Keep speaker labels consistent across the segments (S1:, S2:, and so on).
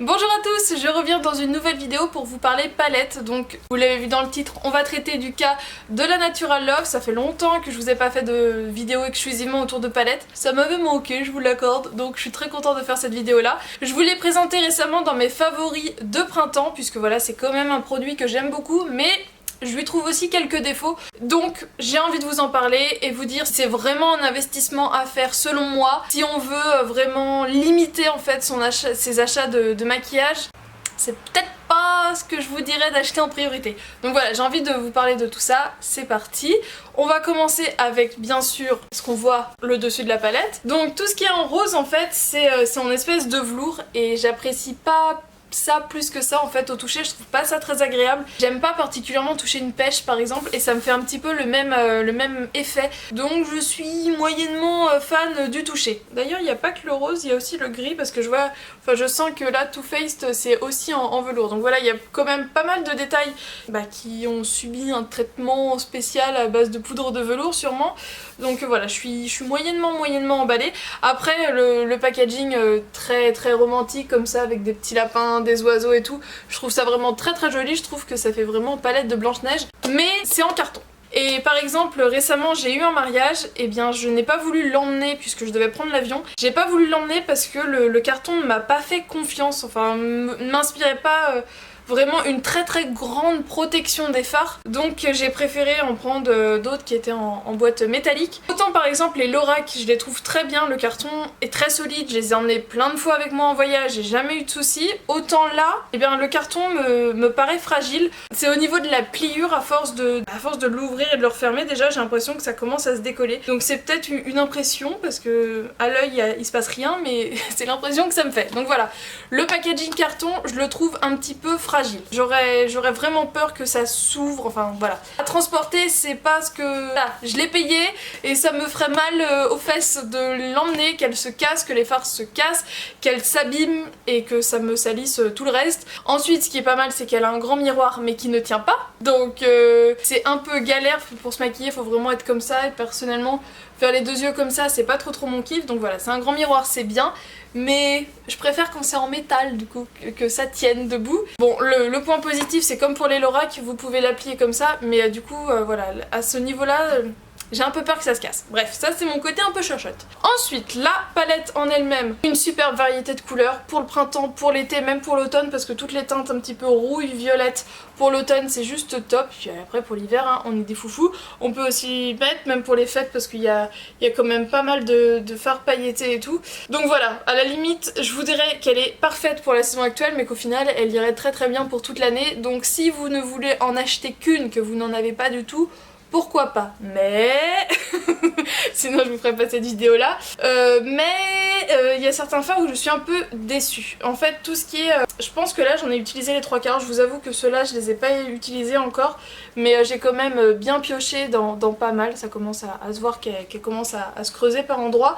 S1: Bonjour à tous, je reviens dans une nouvelle vidéo pour vous parler palette. Donc vous l'avez vu dans le titre, on va traiter du cas de la Natural Love. Ça fait longtemps que je vous ai pas fait de vidéo exclusivement autour de palettes. Ça m'avait manqué, je vous l'accorde, donc je suis très contente de faire cette vidéo là. Je vous l'ai présenté récemment dans mes favoris de printemps, puisque voilà, c'est quand même un produit que j'aime beaucoup, mais je lui trouve aussi quelques défauts, donc j'ai envie de vous en parler et vous dire si c'est vraiment un investissement à faire selon moi, si on veut vraiment limiter en fait ses achats de maquillage. C'est peut-être pas ce que je vous dirais d'acheter en priorité. Donc voilà, j'ai envie de vous parler de tout ça, c'est parti. On va commencer avec bien sûr ce qu'on voit le dessus de la palette. Donc tout ce qui est en rose en fait, c'est en espèce de velours et j'apprécie pas ça plus que ça en fait au toucher, je trouve pas ça très agréable. J'aime pas particulièrement toucher une pêche par exemple et ça me fait un petit peu le même effet. Donc je suis moyennement fan du toucher. D'ailleurs il n'y a pas que le rose, il y a aussi le gris parce que je vois, enfin je sens que là Too Faced c'est aussi en velours. Donc voilà, il y a quand même pas mal de détails qui ont subi un traitement spécial à base de poudre de velours sûrement. Donc voilà, je suis moyennement emballée. Après le packaging très romantique comme ça avec des petits lapins, des oiseaux et tout, je trouve ça vraiment très joli, je trouve que ça fait vraiment palette de Blanche-Neige, mais c'est en carton. Et par exemple récemment j'ai eu un mariage, et bien je n'ai pas voulu l'emmener puisque je devais prendre l'avion. J'ai pas voulu l'emmener parce que le carton ne m'a pas fait confiance, enfin ne m'inspirait pas vraiment une très grande protection des fards, donc j'ai préféré en prendre d'autres qui étaient en boîte métallique. Autant par exemple les Lorac, je les trouve très bien, le carton est très solide, je les ai emmenés plein de fois avec moi en voyage, j'ai jamais eu de soucis. Autant là, eh bien le carton me paraît fragile. C'est au niveau de la pliure, à force de l'ouvrir et de le refermer, déjà j'ai l'impression que ça commence à se décoller. Donc c'est peut-être une impression parce que à l'œil il se passe rien, mais c'est l'impression que ça me fait. Donc voilà, le packaging carton, je le trouve un petit peu fragile. J'aurais vraiment peur que ça s'ouvre, enfin voilà. À transporter, c'est pas ce que... Là, je l'ai payé et ça me ferait mal aux fesses de l'emmener, qu'elle se casse, que les fards se cassent, qu'elle s'abîme et que ça me salisse tout le reste. Ensuite, ce qui est pas mal, c'est qu'elle a un grand miroir mais qui ne tient pas. Donc c'est un peu galère pour se maquiller, faut vraiment être comme ça et personnellement... Faire les deux yeux comme ça, c'est pas trop mon kiff, donc voilà, c'est un grand miroir, c'est bien, mais je préfère quand c'est en métal du coup, que ça tienne debout. Bon, le point positif, c'est comme pour les Lorac, vous pouvez l'appliquer comme ça, mais du coup, voilà, à ce niveau-là... j'ai un peu peur que ça se casse. Bref, ça c'est mon côté un peu chochotte. Ensuite, la palette en elle-même, une superbe variété de couleurs pour le printemps, pour l'été, même pour l'automne, parce que toutes les teintes un petit peu rouille, violette, pour l'automne c'est juste top. Puis après pour l'hiver, hein, on est des foufous. On peut aussi mettre, même pour les fêtes, parce qu'il y a quand même pas mal de fards pailletés et tout. Donc voilà, à la limite, je vous dirais qu'elle est parfaite pour la saison actuelle, mais qu'au final, elle irait très bien pour toute l'année. Donc si vous ne voulez en acheter qu'une, que vous n'en avez pas du tout, pourquoi pas, mais sinon je vous ferai pas cette vidéo là, il y a certains fards où je suis un peu déçue. En fait tout ce qui est, je pense que là j'en ai utilisé les trois quarts, je vous avoue que ceux-là je les ai pas utilisés encore, mais j'ai quand même bien pioché dans pas mal, ça commence à se voir qu'elle commence à se creuser par endroits.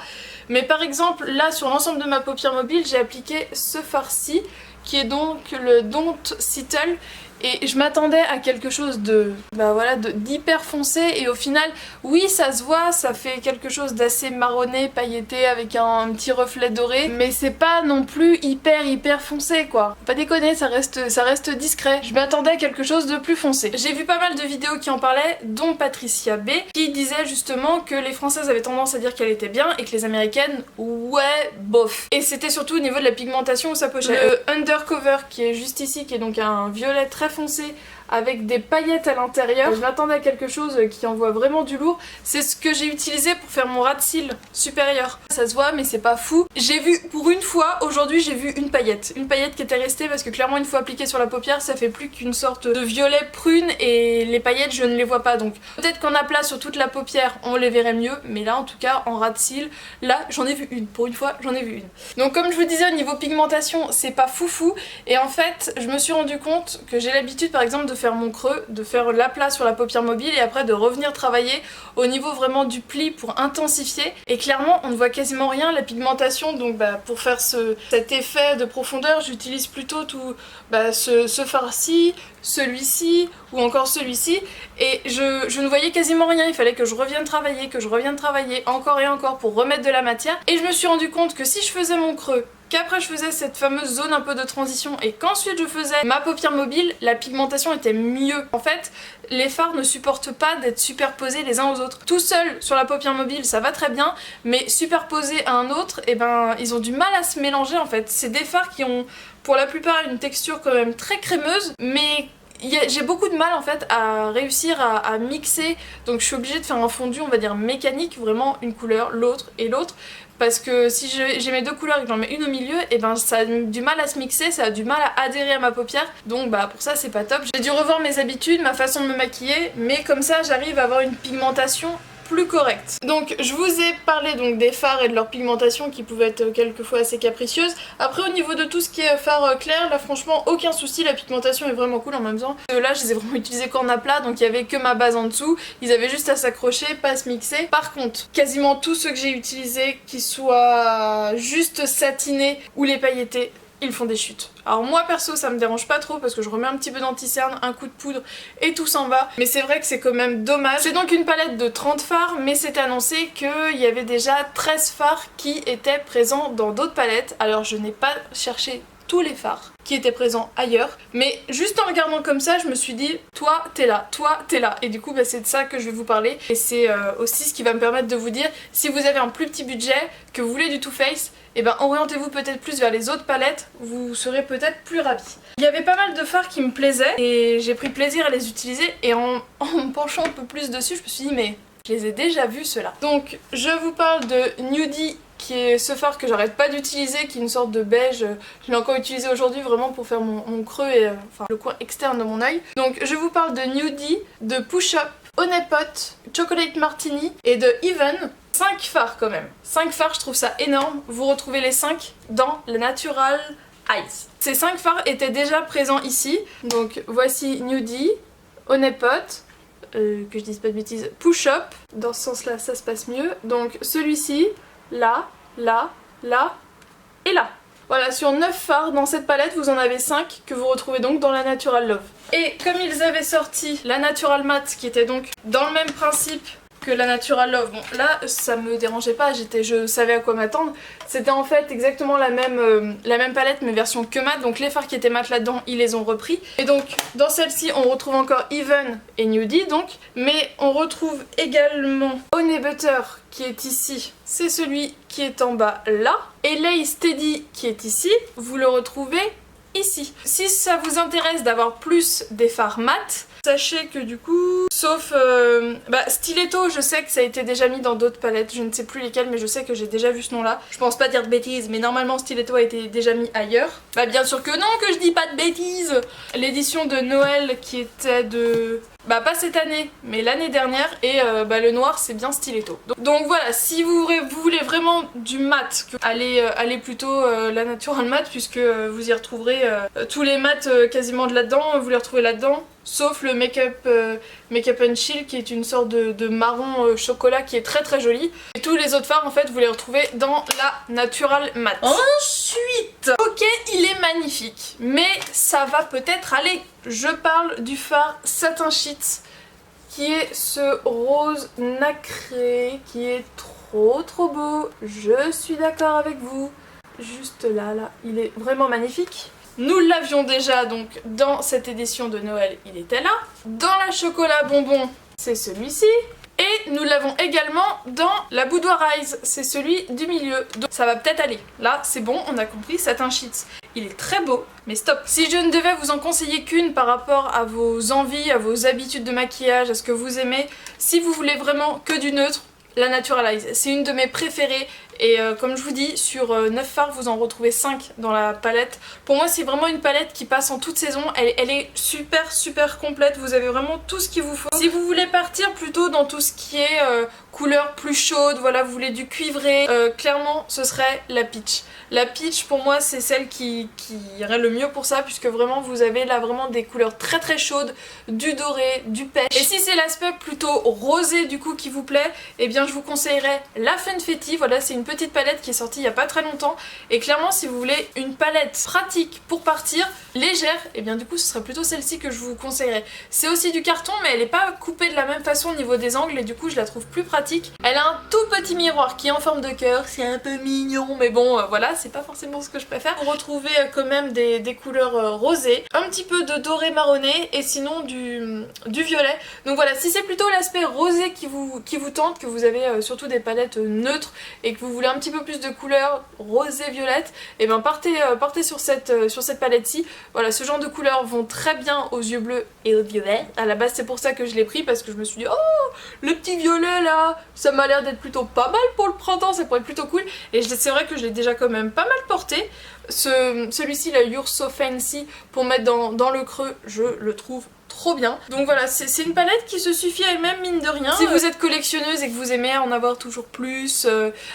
S1: Mais par exemple là sur l'ensemble de ma paupière mobile j'ai appliqué ce fard-ci qui est donc le Don't Settle. Et je m'attendais à quelque chose d'hyper foncé et au final, oui ça se voit, ça fait quelque chose d'assez marronné, pailleté avec un petit reflet doré, mais c'est pas non plus hyper foncé quoi. Pas déconner, ça reste discret. Je m'attendais à quelque chose de plus foncé. J'ai vu pas mal de vidéos qui en parlaient, dont Patricia B, qui disait justement que les Françaises avaient tendance à dire qu'elle était bien et que les Américaines, ouais, bof. Et c'était surtout au niveau de la pigmentation où ça pochait. Le Undercover qui est juste ici, qui est donc un violet très foncé avec des paillettes à l'intérieur. Je m'attendais à quelque chose qui envoie vraiment du lourd. C'est ce que j'ai utilisé pour faire mon ras de cils supérieur. Ça se voit mais c'est pas fou. J'ai vu pour une fois, aujourd'hui j'ai vu une paillette. Une paillette qui était restée parce que clairement une fois appliquée sur la paupière ça fait plus qu'une sorte de violet prune et les paillettes je ne les vois pas. Donc peut-être qu'en aplat sur toute la paupière on les verrait mieux, mais là en tout cas en ras de cils, là j'en ai vu une. Pour une fois j'en ai vu une. Donc comme je vous disais au niveau pigmentation c'est pas foufou et en fait je me suis rendu compte que j'ai l'habitude par exemple de faire mon creux, de faire l'aplat sur la paupière mobile et après de revenir travailler au niveau vraiment du pli pour intensifier. Et clairement on ne voit quasiment rien, la pigmentation, donc pour faire cet effet de profondeur j'utilise plutôt tout ce fard-ci, celui-ci ou encore celui-ci et je ne voyais quasiment rien, il fallait que je revienne travailler encore et encore pour remettre de la matière et je me suis rendu compte que si je faisais mon creux qu'après je faisais cette fameuse zone un peu de transition et qu'ensuite je faisais ma paupière mobile, la pigmentation était mieux. En fait, les fards ne supportent pas d'être superposés les uns aux autres. Tout seul sur la paupière mobile ça va très bien, mais superposés à un autre, et ben ils ont du mal à se mélanger en fait. C'est des fards qui ont pour la plupart une texture quand même très crémeuse, mais j'ai beaucoup de mal en fait à réussir à mixer, donc je suis obligée de faire un fondu on va dire mécanique, vraiment une couleur, l'autre et l'autre, parce que si j'ai mes deux couleurs et que j'en mets une au milieu, et ben ça a du mal à se mixer, ça a du mal à adhérer à ma paupière, donc bah pour ça c'est pas top. J'ai dû revoir mes habitudes, ma façon de me maquiller, mais comme ça j'arrive à avoir une pigmentation plus correcte. Donc je vous ai parlé donc des fards et de leur pigmentation qui pouvaient être quelquefois assez capricieuses. Après au niveau de tout ce qui est fard clair, là franchement aucun souci, la pigmentation est vraiment cool en même temps. Là je les ai vraiment utilisés corne à plat, donc il y avait que ma base en dessous, ils avaient juste à s'accrocher, pas à se mixer. Par contre, quasiment tous ceux que j'ai utilisés, qui soient juste satinés ou les pailletés, ils font des chutes. Alors moi perso ça me dérange pas trop parce que je remets un petit peu d'anti-cerne, un coup de poudre et tout s'en va, mais c'est vrai que c'est quand même dommage. C'est donc une palette de 30 fards, mais c'est annoncé qu'il y avait déjà 13 fards qui étaient présents dans d'autres palettes. Alors je n'ai pas cherché tous les fards qui étaient présents ailleurs, mais juste en regardant comme ça je me suis dit toi t'es là, et du coup bah, c'est de ça que je vais vous parler, et c'est aussi ce qui va me permettre de vous dire si vous avez un plus petit budget, que vous voulez du Too Faced, et ben orientez-vous peut-être plus vers les autres palettes, vous serez peut-être plus ravis. Il y avait pas mal de fards qui me plaisaient et j'ai pris plaisir à les utiliser, et en me penchant un peu plus dessus je me suis dit mais je les ai déjà vus ceux-là. Donc je vous parle de Nudie, qui est ce fard que j'arrête pas d'utiliser, qui est une sorte de beige. Je l'ai encore utilisé aujourd'hui vraiment pour faire mon creux et enfin le coin externe de mon œil. Donc je vous parle de Nudie, de Push Up, Honey Pot, Chocolate Martini et de Even. 5 fards quand même. 5 fards, je trouve ça énorme. Vous retrouvez les 5 dans la Natural Eyes. Ces 5 fards étaient déjà présents ici. Donc voici Nudie, Honey Pot, que je dise pas de bêtises, Push Up. Dans ce sens là ça se passe mieux. Donc celui-ci, là, là, là et là. Voilà, sur 9 fards dans cette palette, vous en avez 5 que vous retrouvez donc dans la Natural Love. Et comme ils avaient sorti la Natural Matte, qui était donc dans le même principe que la Natural Love, bon là ça me dérangeait pas, je savais à quoi m'attendre. C'était en fait exactement la même palette mais version que mat, donc les fards qui étaient mat là-dedans ils les ont repris. Et donc dans celle-ci on retrouve encore Even et Nudie donc, mais on retrouve également Honey Butter qui est ici, c'est celui qui est en bas là, et Lay Steady qui est ici, vous le retrouvez ici. Si ça vous intéresse d'avoir plus des fards mat, sachez que du coup, sauf Stiletto, je sais que ça a été déjà mis dans d'autres palettes, je ne sais plus lesquelles mais je sais que j'ai déjà vu ce nom là. Je pense pas dire de bêtises mais normalement Stiletto a été déjà mis ailleurs. Bah bien sûr que non, que je dis pas de bêtises. L'édition de Noël qui était de... bah pas cette année mais l'année dernière, et le noir c'est bien Stiletto. Donc voilà, si vous voulez vraiment du mat, allez plutôt la Natural Matte, puisque vous y retrouverez tous les mats quasiment de là-dedans, vous les retrouvez là-dedans. Sauf le Make-up and Chill qui est une sorte de marron chocolat qui est très très joli. Et tous les autres fards en fait vous les retrouvez dans la Natural Matte. Ensuite, ok il est magnifique mais ça va peut-être aller. Je parle du fard Satin Sheet qui est ce rose nacré qui est trop beau. Je suis d'accord avec vous. Juste là, il est vraiment magnifique. Nous l'avions déjà donc dans cette édition de Noël, il était là. Dans la chocolat bonbon, c'est celui-ci. Et nous l'avons également dans la Boudoir Eyes, c'est celui du milieu. Donc ça va peut-être aller. Là, c'est bon, on a compris, Satin Sheets. Il est très beau, mais stop. Si je ne devais vous en conseiller qu'une par rapport à vos envies, à vos habitudes de maquillage, à ce que vous aimez, si vous voulez vraiment que du neutre, la Natural Eyes. C'est une de mes préférées. Et comme je vous dis, sur 9 fards, vous en retrouvez 5 dans la palette. Pour moi, c'est vraiment une palette qui passe en toute saison. Elle est super complète. Vous avez vraiment tout ce qu'il vous faut. Si vous voulez partir plutôt dans tout ce qui est couleur plus chaude, voilà, vous voulez du cuivré, clairement, ce serait la Peach. La Peach, pour moi, c'est celle qui irait le mieux pour ça, puisque vraiment, vous avez là vraiment des couleurs très chaudes, du doré, du pêche. Et si c'est l'aspect plutôt rosé, du coup, qui vous plaît, eh bien, je vous conseillerais la Funfetti. Voilà, c'est une petite palette qui est sortie il y a pas très longtemps et clairement si vous voulez une palette pratique pour partir, légère, et bien du coup ce serait plutôt celle-ci que je vous conseillerais. C'est aussi du carton mais elle est pas coupée de la même façon au niveau des angles et du coup je la trouve plus pratique. Elle a un tout petit miroir qui est en forme de cœur, c'est un peu mignon mais bon voilà, c'est pas forcément ce que je préfère. Vous retrouvez quand même des couleurs rosées, un petit peu de doré marronné et sinon du violet. Donc voilà, si c'est plutôt l'aspect rosé qui vous tente, que vous avez surtout des palettes neutres et que vous voulez un petit peu plus de couleurs rosé-violette, et bien partez sur cette palette-ci. Voilà, ce genre de couleurs vont très bien aux yeux bleus et aux violets. À la base c'est pour ça que je l'ai pris parce que je me suis dit oh le petit violet là, ça m'a l'air d'être plutôt pas mal pour le printemps, ça pourrait être plutôt cool. Et c'est vrai que je l'ai déjà quand même pas mal porté. Celui-ci là, You're So Fancy, pour mettre dans le creux, je le trouve trop bien. Donc voilà, c'est une palette qui se suffit à elle-même mine de rien. Si vous êtes collectionneuse et que vous aimez en avoir toujours plus,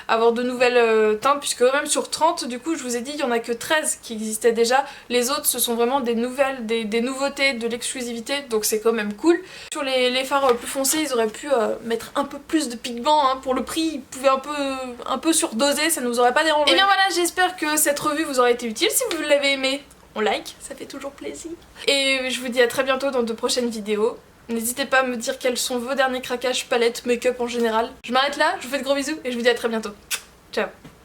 S1: avoir de nouvelles teintes, puisque même sur 30 du coup je vous ai dit il y en a que 13 qui existaient déjà, les autres ce sont vraiment des nouvelles, des nouveautés, de l'exclusivité, donc c'est quand même cool. Sur les fards plus foncés ils auraient pu mettre un peu plus de pigments, hein. Pour le prix ils pouvaient un peu surdoser, ça nous aurait pas dérangé. Et bien voilà, j'espère que cette revue vous aura été utile. Si vous l'avez aimé, on like, ça fait toujours plaisir. Et je vous dis à très bientôt dans de prochaines vidéos. N'hésitez pas à me dire quels sont vos derniers craquages, palettes, make-up en général. Je m'arrête là, je vous fais de gros bisous et je vous dis à très bientôt. Ciao.